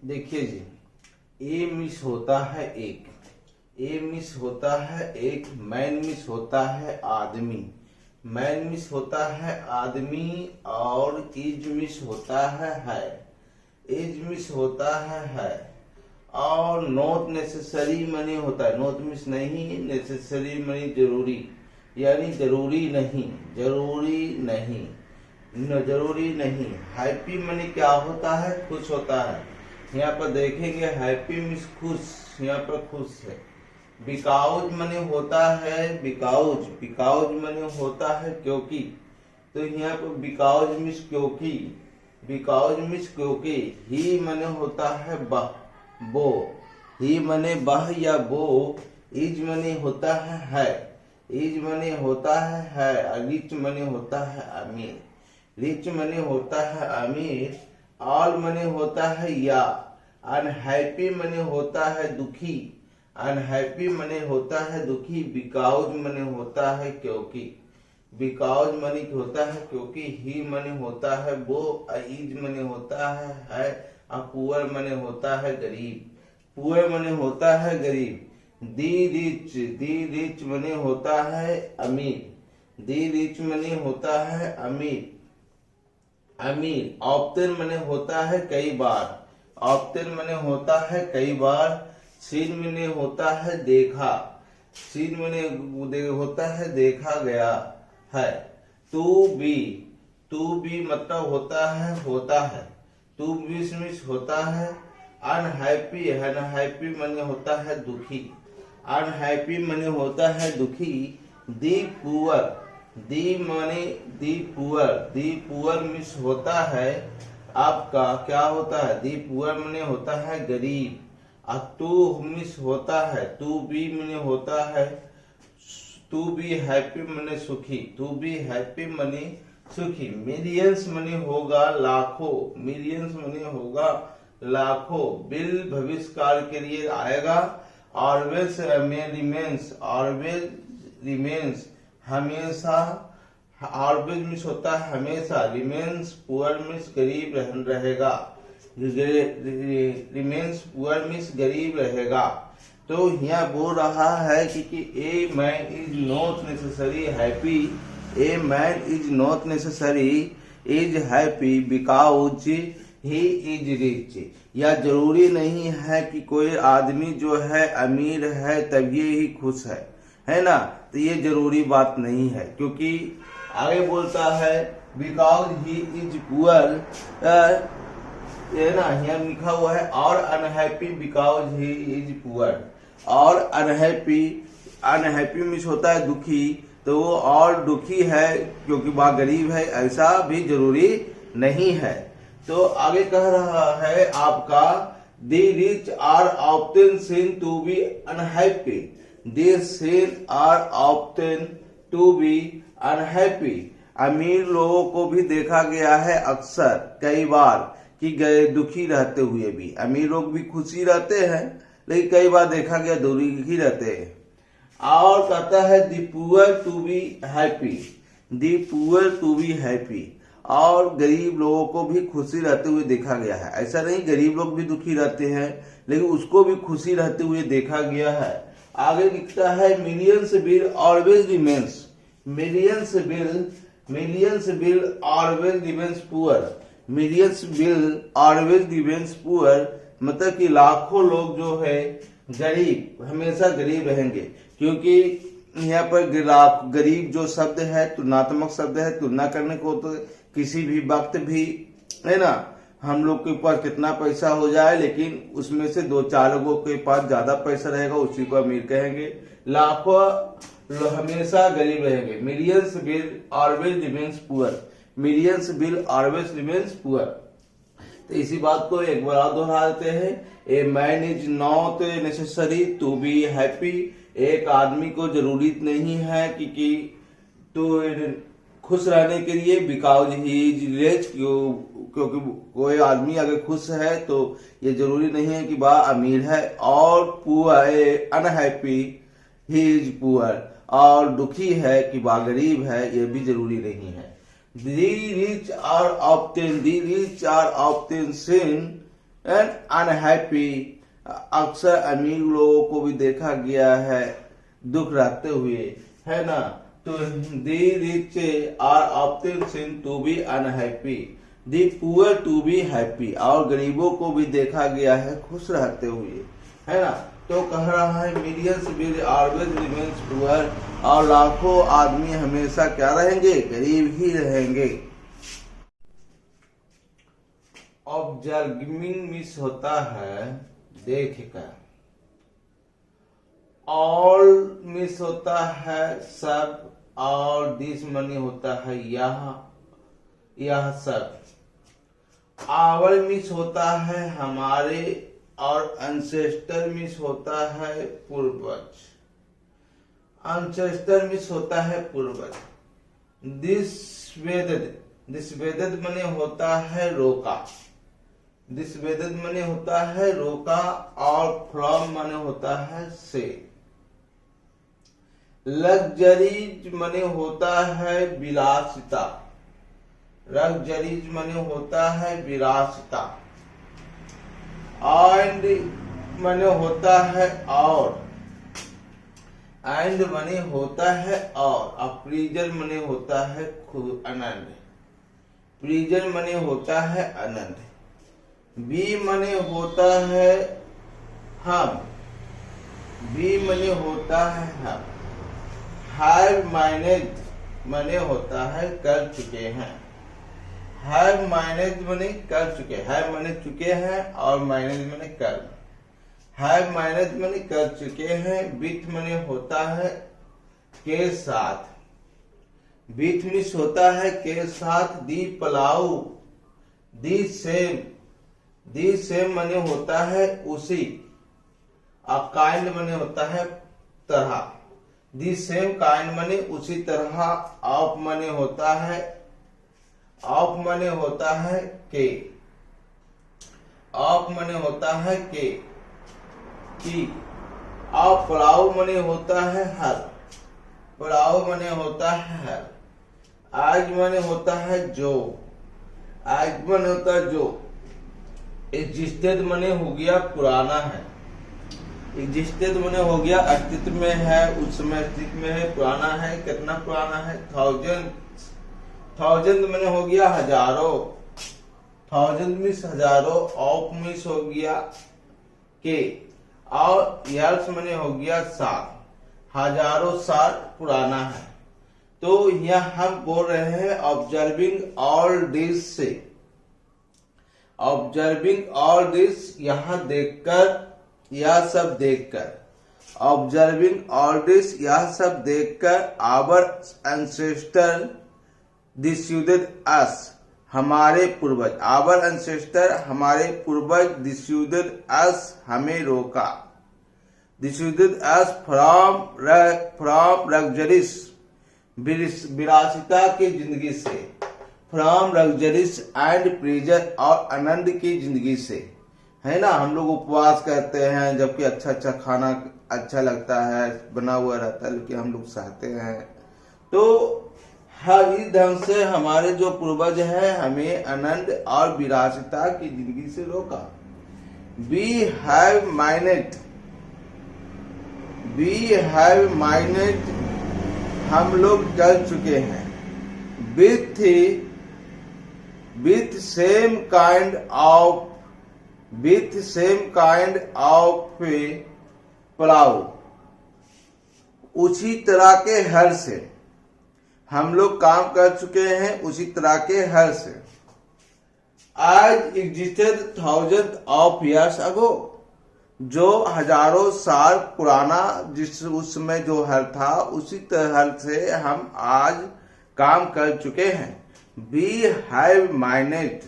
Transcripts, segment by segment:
देखिए जी, ए मिस होता है एक, ए मिस होता है एक, मैन मिस होता है आदमी, मैन मिस होता है आदमी, और इज मिस होता है, इज मिस होता है, और नॉट नेसेसरी मनी होता है, नॉट मिस नहीं, नेसेसरी मनी जरूरी, यानी जरूरी नहीं, जरूरी नहीं, जरूरी नहीं। हैप्पी मनी क्या होता है? खुश होता है। यहाँ पर देखेंगे हैप्पी मीन्स खुश, यहाँ पर खुश है। बिकाउज मनी होता है, बिकाउज, बिकाउज मनी होता है क्योंकि, तो यहाँ पर बिकाउज मीन्स क्योंकि, बिकाउज मीन्स क्योंकि। ही मने होता है बह, बो, ही मने बह या बो। इज मनी होता है, इज मनी होता है। रिच मनी होता है अमीर, रिच मनी होता है अमीर। ऑल मनी होता है या। अनहैप्पी मनी होता है दुखी, अनहैप्पी मनी होता है दुखी। बिकाउज मनी होता है क्योंकि, बिकाउज मनी होता है क्योंकि। ही मनी होता है वो, इज मनी होता है। पुअर मनी होता है गरीब, पुअर मनी होता है गरीब। दी रिच, दी रिच मनी होता है अमीर, दी रिच मनी होता है अमीर, अमीर। ऑप्टेन मने होता है कई बार, ऑप्टेन मने होता है कई बार। सीन मने होता है देखा, सीन मने होता है देखा गया है। टू बी, टू बी मतलब होता है, टू बी मिस होता है। अनहैप्पी, अनहैप्पी मने होता है दुखी, अनहैप्पी मने होता है दुखी। The poor, the money, the poor, the poor miss होता है आपका क्या होता है? दी पुअर मने होता है गरीब। टू मिस होता है, टू बी मने होता है, टू बी हैप्पी मने सुखी, टू बी हैप्पी मनी सुखी। मिलियंस मनी होगा लाखों, मिलियंस मनी होगा लाखों। बिल भविष्य काल के लिए आएगा। ऑलवेज रिमेन्स, ऑलवेज रिमेन्स हमेशा, ऑलवेज मिस होता है हमेशा। रिमेन्स पुअर मिस गरीब रहेगा, रिमेन्स पुअर मिस गरीब रहेगा। तो यहाँ बोल रहा है कि ए man is not necessary happy, A man is not necessary is happy because he is rich. या जरूरी नहीं है कि कोई आदमी जो है अमीर है तभी ही खुश है ना? तो ये जरूरी बात नहीं है, क्योंकि आगे बोलता है बिकॉज ही इज पुअर, ये ना यहाँ लिखा हुआ है। और unhappy because he is poor, और अनहैप्पी, अनहैप्पी मीन्स होता है दुखी, तो वो और दुखी है क्योंकि वह गरीब है, ऐसा भी जरूरी नहीं है। तो आगे कह रहा है आपका the rich are often seen to be unhappy, the seen are often to be unhappy. अमीर लोगों को भी देखा गया है अक्सर कई बार कि गए दुखी रहते हुए भी। अमीर लोग भी खुशी रहते हैं लेकिन कई बार देखा गया दुखी रहते हैं। और कहता है the poor to be happy, the poor to be happy. और गरीब लोगों को भी खुशी रहते हुए देखा गया है। ऐसा नहीं गरीब लोग भी दुखी रहते हैं, लेकिन उसको भी खुशी रहते हुए देखा गया है। आगे लिखता है millions will always remains, millions bill, millions will always remains poor, millions will always remains poor मतलब कि लाखों लोग जो है गरीब हमेशा गरीब रहेंगे। क्योंकि यहाँ पर गरीब जो शब्द है तुलनात्मक शब्द है, तुलना करने को तो किसी भी वक्त भी है ना, हम लोग के पास कितना पैसा हो जाए लेकिन उसमें से दो चार लोगों के पास ज्यादा पैसा रहेगा उसी को अमीर कहेंगे। लाखों हमेशा गरीब रहेंगे। Millions will always remains poor, millions will always remains poor. तो इसी बात को एक बार दोहरा देते हैं। A man is not necessary to be happy, एक आदमी को जरूरी नहीं है कि तो खुश रहने के लिए। बिकॉज ही इज रिच, क्योंकि कोई आदमी अगर खुश है तो ये जरूरी नहीं है कि वह अमीर है। और poor, unhappy he is poor, और दुखी है कि वह गरीब है, ये भी जरूरी नहीं है। The rich are often, the rich are often seen and unhappy, अक्सर अमीर लोगों को भी देखा गया है दुख रहते हुए, है ना। तो the rich are often seen to be unhappy, the poor to be happy, और गरीबों को भी देखा गया है खुश रहते हुए, है ना। तो कह रहा है millions will always remains poor, और लाखों आदमी हमेशा क्या रहेंगे, गरीब ही रहेंगे। ऑब्जर्विंग मिस होता है देख कर, ऑल मिस होता है सब, और दिस मनी होता है यह सब। आवर मिस होता है हमारे, और अनसेस्टर मिस होता है पूर्वज, अनसेस्टर मिस होता है पूर्वज। दिस वेदद मने होता है रोका, दिस वेदद मने होता है रोका, और फ्रॉम मने होता है से। लग्जरीज मने होता है विलासिता, लग्जरीज मने होता है विलासिता। एंड मने होता है और, एंड मने होता है और। प्लीजर मने होता है आनंद, प्लीजर मने होता है आनंद। बी मने होता है हम, बी मने होता है हम। हैव मैनेज मने होता है कर चुके हैं, हैव मैनेज मने कर चुके, हैव मने चुके हैं, और मैनेज मने कर। हैव मैनेज मने कर चुके हैं। विथ मने होता है के साथ, विथ मिस होता है के साथ। दी पलाऊ, दी सेम, दी सेम मने होता है उसी। काइंड मने होता है तरह, दी सेम काइंड मने उसी तरह। ऑफ मने होता है, ऑफ मने होता है के, ऑफ मने होता है के की। ऑफ पड़ाव मने होता है हर, पड़ाव मने होता है हर। आज मने होता है जो, आज मने होता है जो। एग्जिस्टेड मने हो गया पुराना है, एग्जिस्टेड मने हो गया अस्तित्व में है, उस समय अस्तित्व में है, पुराना है, कितना पुराना है। थाउजेंड, थाउजेंड मने हो गया हजारों, थाउजेंड मिस हजारों। ऑफ मिस हो गया के, और ईयर्स मने हो गया साल, हजारों साल पुराना है। तो यह हम बोल रहे हैं ऑब्जर्विंग ऑल दिस से, ऑब्जर्विंग ऑल दिस, यह देखकर, यह सब देखकर। ऑब्जर्विंग ऑल दिस, यह सब देखकर। आवर एंसेस्टर डिस्यूडेड अस, हमारे पूर्वज। आवर एंसेस्टर, हमारे पूर्वज। डिस्यूडेड अस, हमें रोका। डिस्यूडेड अस फ्रॉम लग्जरीज, विलासिता की जिंदगी से। फ्रॉम लग्जरीज एंड प्लीजर, और आनंद की जिंदगी से, है ना। हम लोग उपवास करते हैं जबकि अच्छा अच्छा खाना अच्छा लगता है, बना हुआ रहता है, लेकिन हम लोग सहते हैं। तो हर इस ढंग से हमारे जो पूर्वज है हमें आनंद और विलासिता की जिंदगी से रोका। We have mined, we have mined, हम लोग चल चुके हैं। With same kind of, with same kind of plough, उसी तरह के हर से। हम लोग काम कर चुके हैं उसी तरह के हर से। आज एग्जिस्टेड थाउजेंड ऑफ ईयर्स अगो, जो हजारों साल पुराना जिस उस समय जो हल था उसी तरह से हम आज काम कर चुके हैं। We have mined,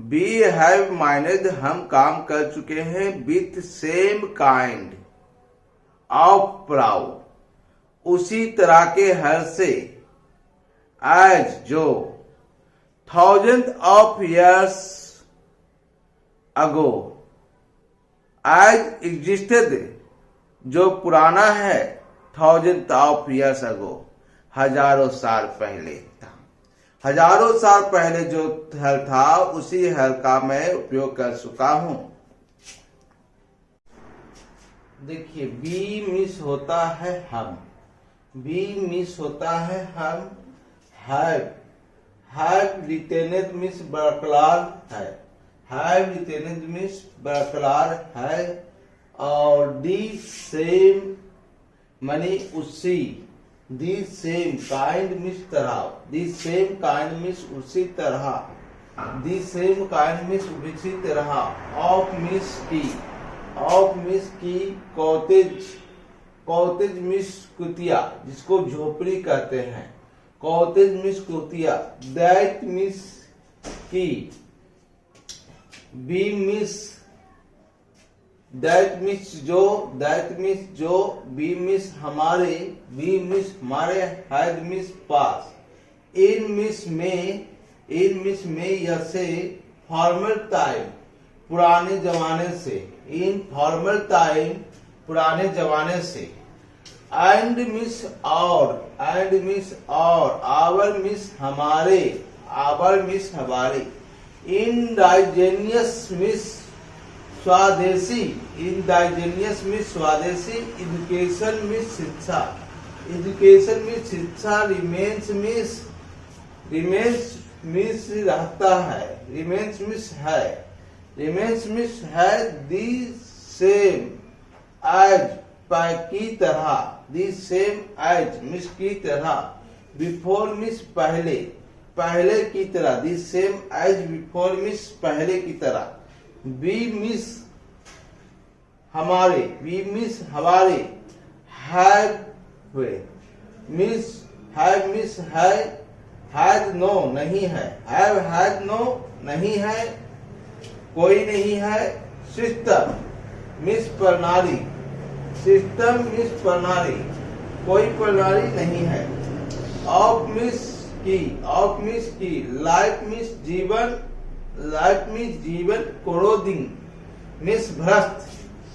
we have mined, हम काम कर चुके हैं। With same kind of plough, उसी तरह के हल से। एज, जो। Thousand of years ago, age existed, जो पुराना है। थाउजेंड ऑफ ईयर्स अगो, हजारों साल पहले था। हजारों साल पहले जो हल था उसी हल का मैं उपयोग कर चुका हूं। देखिए बी मिस होता है हम, बी मिस होता है हम, हैव रिटेनेड मिस बरकरार है, हैव रिटेनेड मिस बरकरार है, और दी सेम मनी उसी, दी सेम काइंड मिस तरह, दी सेम काइंड मिस उसी तरह, दी सेम काइंड मिस उसी तरह, ऑफ मिस की, ऑफ मिस की, कॉटेज, कॉटेज मिस कुतिया जिसको झोपड़ी कहते हैं, कॉटेज मिस कुतिया, दैट मिस की, बी मिस, दैट मिस जो, दैट मिस जो, बी मिस हमारे, बी मिस हमारे, had miss pass, in miss में, इन मिस में यह से फॉर्मल टाइम पुराने जमाने से, इन फॉर्मल टाइम पुराने जमाने से, एंड मिस और, एंड मिस और, आवर मिस हमारे, आवर मिस हमारे, इंडाइजेनियस मिस स्वदेशी, इंडाइजेनियस मिस स्वदेशी, एजुकेशन मिस शिक्षा, एजुकेशन मिस शिक्षा, रिमेन्स मिस, रिमेन्स मिस रहता है, रिमेन्स मिस है, रिमेन्स मिस है, दी सेम एज की तरह, दी सेम एज मिस की तरह, बिफोर मिस पहले, पहले की तरह, the same age before miss पहले की तरह, बी मिस हमारे, बी मिस हमारे, हैव हुए, मिस हैव मिस है, हैज नो नहीं है, हैव हैज नो नहीं है, कोई नहीं है, सिस्टम मिस प्रणाली, सिस्टम मिस प्रणाली, कोई प्रणाली नहीं है, ऑफ मिस की, ऑफ मिस की, लाइफ मिस जीवन, लाइफ मिस जीवन, क्लोथिंग मिस भ्रष्ट,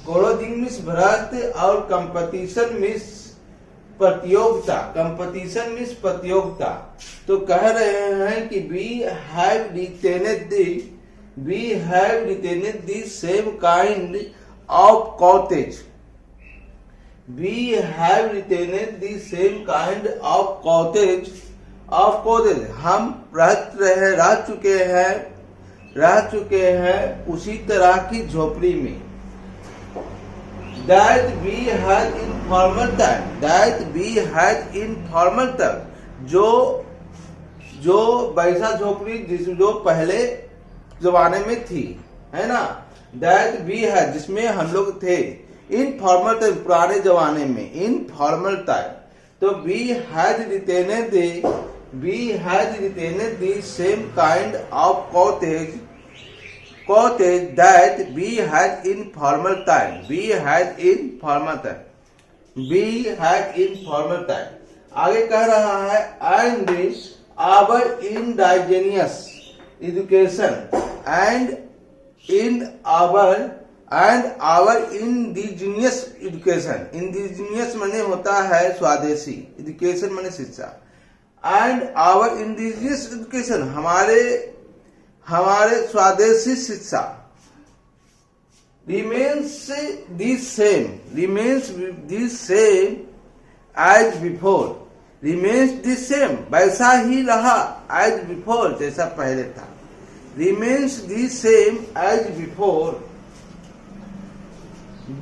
क्लोथिंग मिस भ्रष्ट, और कंपटीशन मिस प्रतियोगिता, कंपटीशन मिस प्रतियोगिता। तो कह रहे हैं कि we have retained the, we have retained the same kind of cottage, we have retained the same kind of cottage, of cottage हम रह चुके हैं उसी तरह की झोपड़ी में, that we had in former time, that we had in former time, जो वैसा झोपड़ी जो पहले जमाने में थी, है ना, that we had जिसमें हम लोग थे, in former time पुराने जमाने में, in former time, तो we had retained the same kind of cottage, cottage that we had in former time, we had in former time, we had in former time। आगे कह रहा है and our indigenous education, and our indigenous education, indigenous माने होता है स्वदेशी, education माने शिक्षा, and our indigenous education हमारे स्वदेशी शिक्षा, remains the same as before, remains the same वैसा ही रहा as before जैसा पहले था, remains the same as before,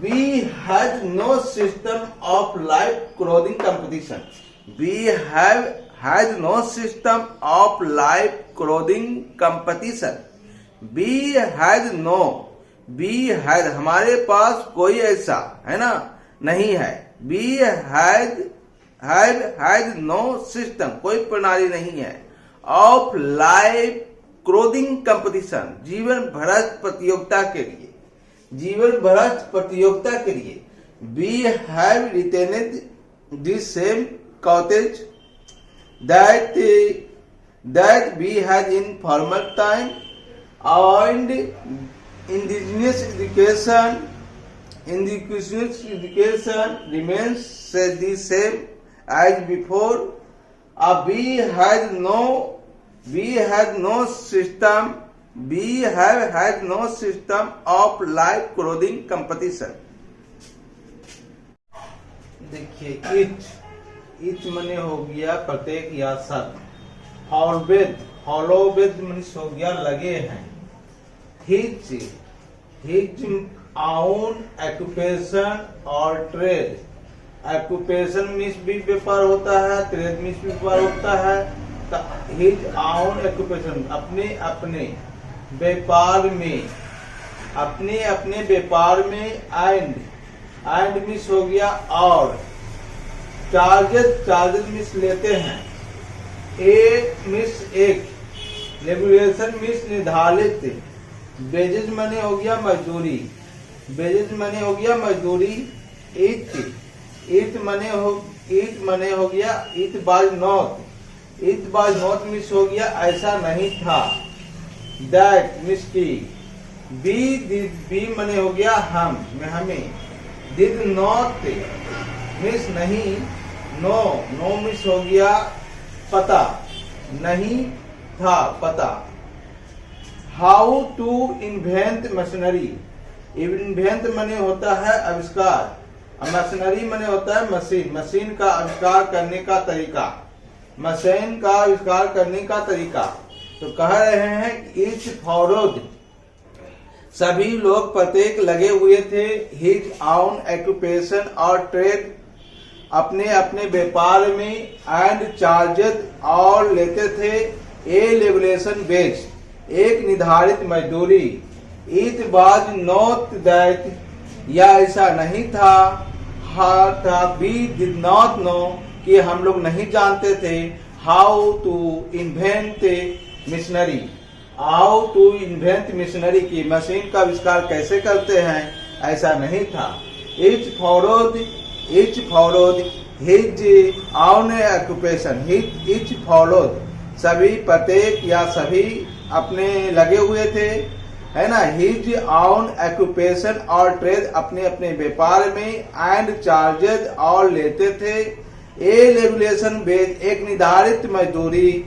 we had no system of life clothing competition, we had no system of life clothing competition, we had no, we had हमारे पास कोई ऐसा है ना नहीं है, we had no system कोई प्रणाली नहीं है, of life clothing competition जीवन भ्रष्ट प्रतियोगिता के लिए, जीवन भ्रष्ट प्रतियोगिता के लिए, we have retained the same cottage that we had in former time, and indigenous education remains the same as before, we had no We have no system. We have had no system of live clothing competition. देखिए etch मने हो गया प्रत्येक या सब। हॉलोवेद means हो गया लगे हैं। हिज own occupation और ट्रेड। ऑक्यूपेशन मीन्स भी व्यापार होता है, ट्रेड मीन्स भी व्यापार होता है। हिज own occupation अपने अपने व्यापार में, अपने अपने व्यापार में। एंड मीन्स हो गया और। चार्जेस मीन्स लेते हैं। एक मीन्स एक। रेगुलेशन मीन्स निर्धारित। वेजेज मनी हो गया मजदूरी। वेजेज मनी हो गया मजदूरी। इट मने हो गया इट वाज नॉट मीन्स हो गया ऐसा नहीं था। दैट मीन्स की। बी मने हो गया हमें। डिड नॉट मीन्स नहीं। नो मीन्स हो गया पता नहीं था, पता। How to invent machinery. Invent मने होता है आविष्कार। मशीनरी मने होता है मशीन का आविष्कार करने का तरीका। मशीन का आविष्कार करने का तरीका। तो कह रहे हैं कि ईच फॉलोड सभी लोग प्रत्येक लगे हुए थे। हिज own occupation और ट्रेड अपने अपने व्यापार में। एंड चार्जेस और लेते थे। ए रेगुलेशन वेज एक निर्धारित मजदूरी। इट वाज नॉट दैट या ऐसा नहीं था। वी डिड नॉट नो कि हम लोग नहीं जानते थे। How to invent machinery. How to invent machinery की मशीन का आविष्कार कैसे करते हैं ऐसा नहीं था। Each followed his own occupation। Each followed सभी प्रत्येक या सभी अपने लगे हुए थे, है ना। हिज own occupation और ट्रेड अपने अपने व्यापार में। एंड चार्जेस और लेते थे। ए रेगुलेशन बेज एक निर्धारित मजदूरी।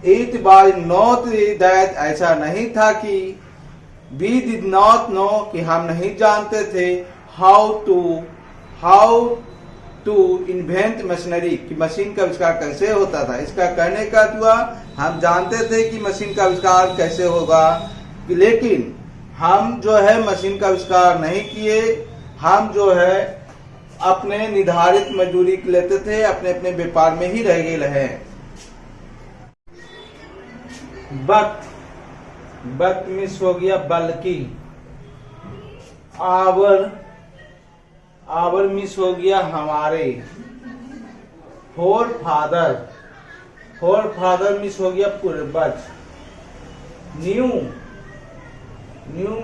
इट वाज नॉट दैट ऐसा नहीं था कि। वी डिड नॉट नो कि हम नहीं जानते थे। हाउ टू इन्वेंट मशीनरी कि मशीन का आविष्कार कैसे होता था। इसका कहने का हुआ हम जानते थे कि मशीन का आविष्कार कैसे होगा, लेकिन हम जो है मशीन का आविष्कार नहीं किए। हम जो है अपने निर्धारित मजदूरी लेते थे, अपने अपने व्यापार में ही रह गए हैं। बट मिस हो गया बल्कि। आवर मिस हो गया हमारे। फोर फादर मिस हो गया पूर्वज। न्यू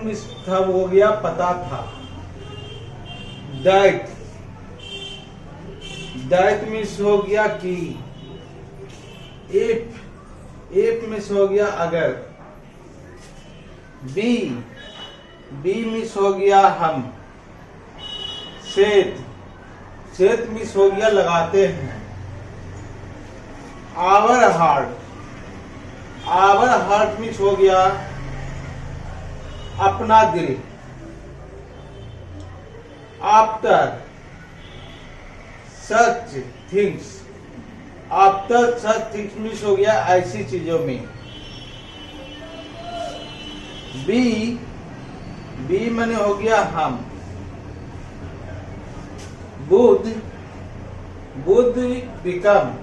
मिस तब हो गया पता था। दैट मिस हो गया कि। इफ मिस हो गया अगर। बी मिस हो गया हम। सेत मिस हो गया लगाते हैं। आवर हार्ट मिस हो गया अपना दिल। आफ्टर सच थिंग्स मिस हो गया ऐसी चीजों में। बी मने हो गया हम। बुद्ध बिकम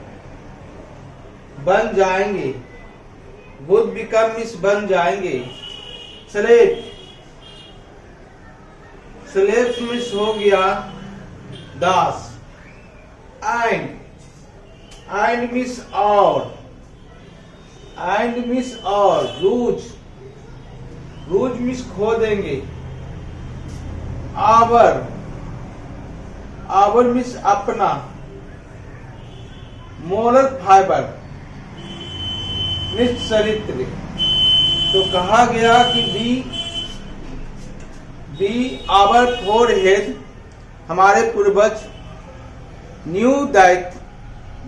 बन जाएंगे। बुद्ध बिकम मिस बन जाएंगे। स्लेव मिस हो गया दास। एंड मिस और रूज मिस खो देंगे। आवर मिस अपना। मोरल फाइबर मिस चरित्र। तो कहा गया कि बी आवर फोर हेड हमारे पूर्वज। न्यू दैट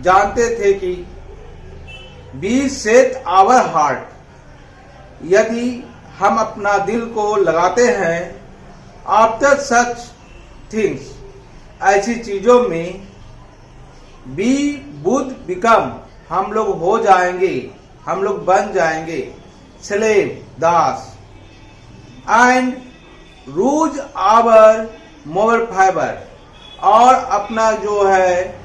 जानते थे कि। बी सेट आवर हार्ट, यदि हम अपना दिल को लगाते हैं, आफ्टर सच थिंग्स, ऐसी चीजों में, बी वुड बिकम, हम लोग हो जाएंगे, हम लोग बन जाएंगे, स्लेव, दास, and lose our moral fibre, और अपना जो है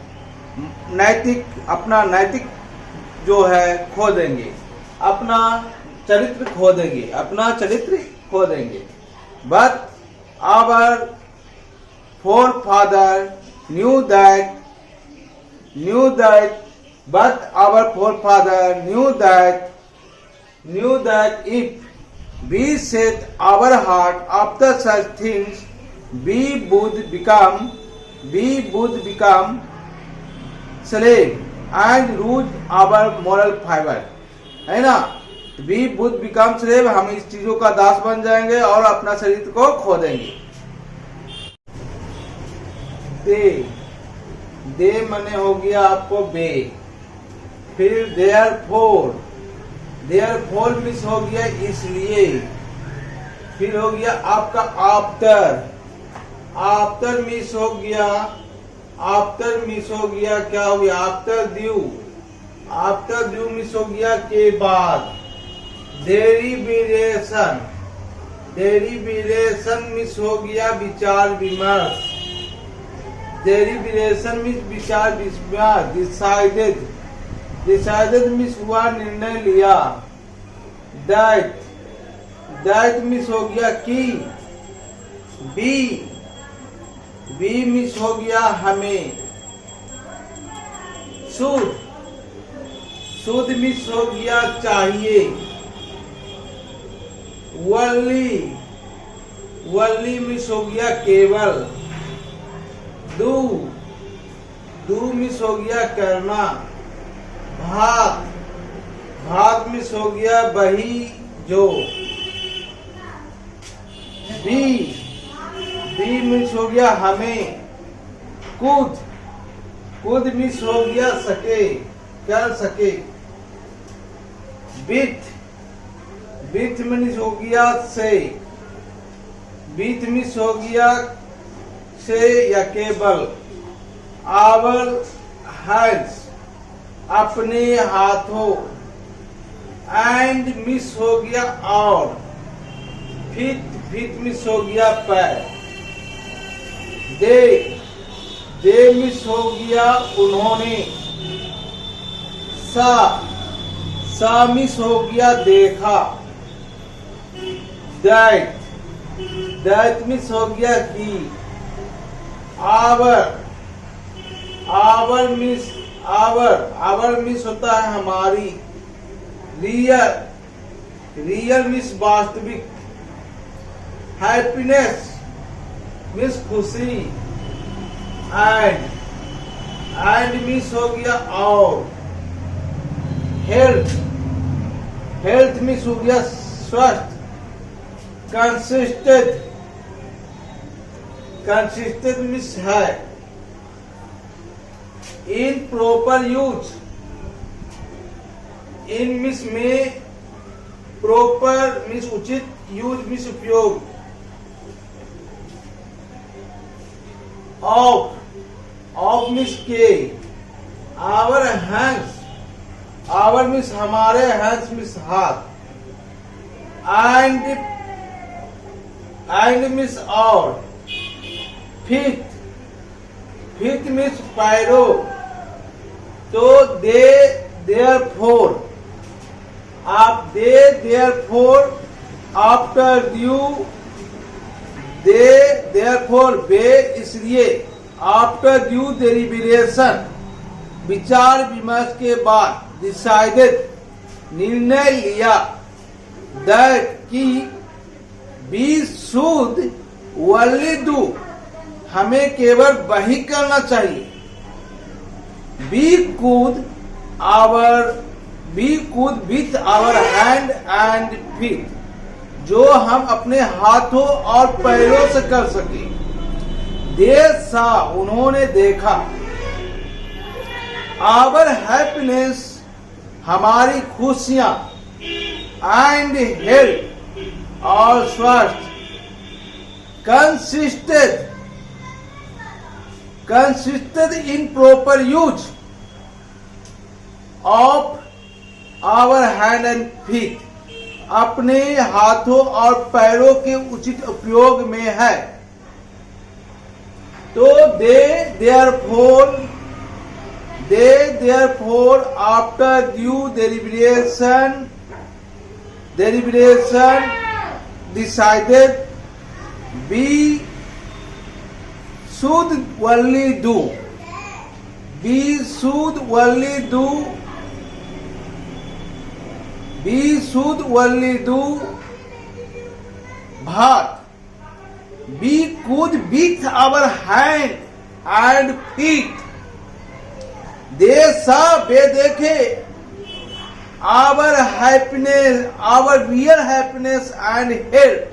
अपना नैतिक जो है खो देंगे, अपना चरित्र खो देंगे, but our forefather knew that if we set our heart after such things, we would become slave and lose our moral fiber, है ना। we would become slave, हम इस चीजों का दास बन जाएंगे और अपना शरीर को खो देंगे। दे मने हो गया आपको बे, फिर देयरफॉर मिस हो गया इसलिए, फिर हो गया आपका आफ्टर मिस हो गया, क्या हो गया आफ्टर ड्यू मिस हो गया के बाद, डेरिवेशन मिस हो गया विचार विमर्श, डेरिवेशन मिस विचार विमर्श, डिसाइडेड मिस हुआ निर्णय लिया, दैट मिस हो गया की, बी मिस हो गया हमें, शुद्ध मिस हो गया चाहिए, वर्ली मिस हो गया केवल, डू मिस हो गया करना, भाग मिस हो गया वही जो, बी मिस हो गया हमें, कूद मिस हो गया कर सके, बीथ मिस हो गया से या केवल, आवर हैंड्स अपने हाथों, एंड मिस हो गया और, फीट मिस हो गया पैर, दे मिस हो गया उन्होंने, सा मिस हो गया देखा, दैट मिस हो गया की, आवर मिस होता है हमारी, रियल मिस वास्तविक, हैप्पीनेस मिस खुशी, एंड मिस हो गया और, हेल्थ मिस हो गया स्वस्थ, कंसिस्टेंट मिस है, in proper use, in miss में, प्रॉपर मिस उचित, यूज मिस उपयोग, ऑफ मिस के, आवर मिस हमारे, हैंड्स मिस हाथ, एंड मिस और, फिट मिस पैरो, तो देयरफॉर आफ्टर ड्यू, देयरफॉर बे इसलिए, आफ्टर ड्यू डेरिवेशन विचार विमर्श के बाद, डिसाइडेड निर्णय लिया, दैट की, बी शुड ओनली डू हमें केवल वही करना चाहिए, be good with our hand and feet, जो हम अपने हाथों और पैरों से कर सके, दे सा उन्होंने देखा, आवर हैप्पीनेस हमारी खुशियां एंड हेल्थ और स्वास्थ्य consisted in proper use of our hand and feet, अपने हाथों और पैरों के उचित उपयोग में है। तो they therefore after due deliberation decided we should only do bhat. We could with our hand and feet. They saw, वे देखे, our happiness, our real happiness and health.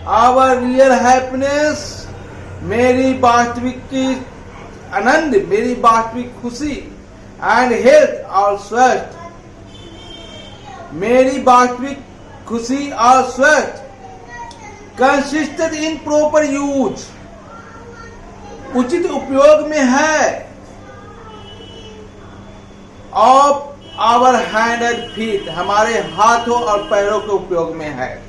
Our real happiness, मेरी वास्तविक की आनंद, मेरी वास्तविक खुशी, एंड हेल्थ और स्वास्थ्य, मेरी वास्तविक खुशी और स्वास्थ्य, कंसिस्टेड इन प्रॉपर यूज, उचित उपयोग में है, of our hand and feet, हमारे हाथों और पैरों के उपयोग में है।